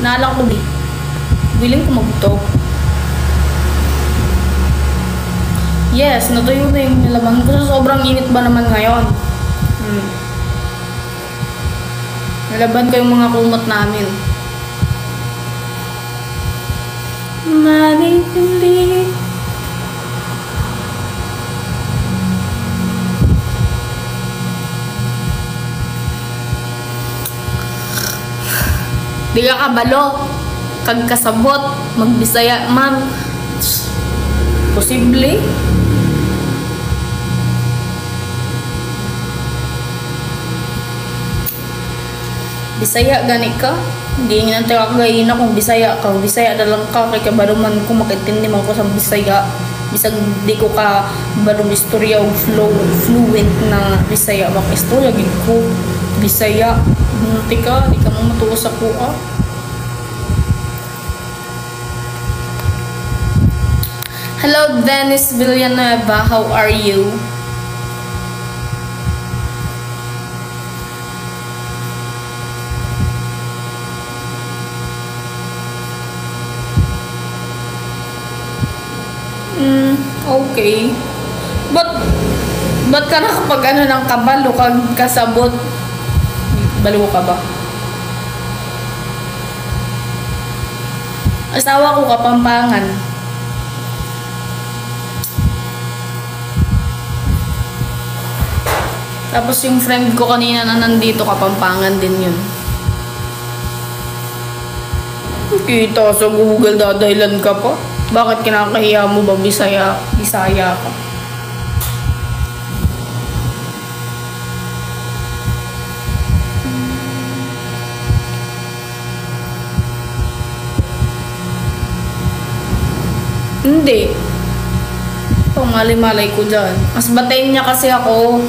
Naalala ko willing ko magtok. Yes, natuyo na yung nilaban ko. Sobrang init ba naman ngayon? Nilaban ko yung mga kumot namin. Manipili. Di ka kabalo, kag kasabot, magbisaya man. Posible. Bisaya gani ka? Hindi nga nang kagayin kung bisaya ka. Bisaya na lang ka, kay kabalo man kung makitindi man ko sa bisaya. Bisag di ko ka barong istorya o fluent na bisaya. Baka istorya, gid ko bisaya. Munti ka, di ka mamatuwa sa kuha. Hello, Dennis Villanueva. How are you? Okay. Ba't ka nakapag ano ng kabalo kag kasabot? Balo ka ba? Asawa ko Kapampangan. Tapos yung friend ko kanina na nandito Kapampangan din yun. Kita sa Google dadahilan ka pa. Bakit kinakahiya mo ba Bisaya ka? Hindi. Malay-malay ko dyan. Mas batayin niya kasi ako.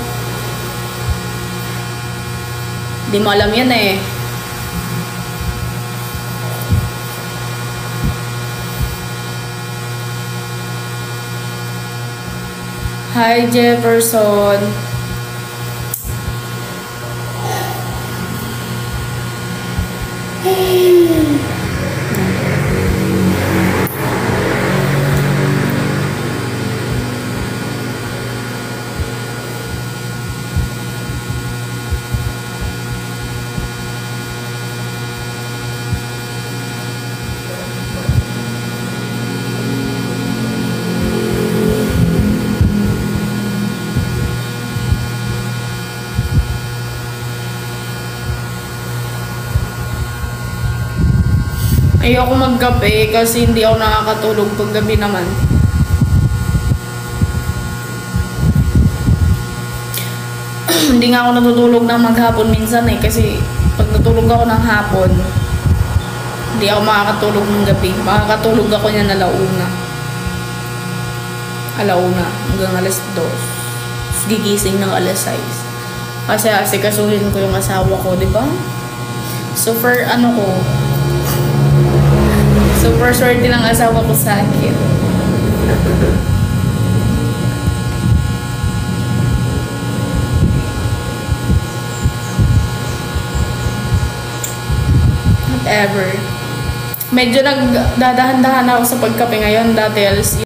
Di mo alam yan eh. Hi Jefferson. Ayoko magkape kasi hindi ako nakakatulog pag gabi naman. Hindi nga ako natutulog ng maghapon minsan eh kasi pag natulog ako ng hapon hindi ako makakatulog ng gabi. Makakatulog ako niyan alauna hanggang alas 2. Gigising ng alas 6. Kasi asikasuhin ko yung asawa ko, di ba? Super super swerte ng asawa ko sa akin. Whatever. Medyo nagdadahan-dahan ako sa pagkape ngayon. Dati alas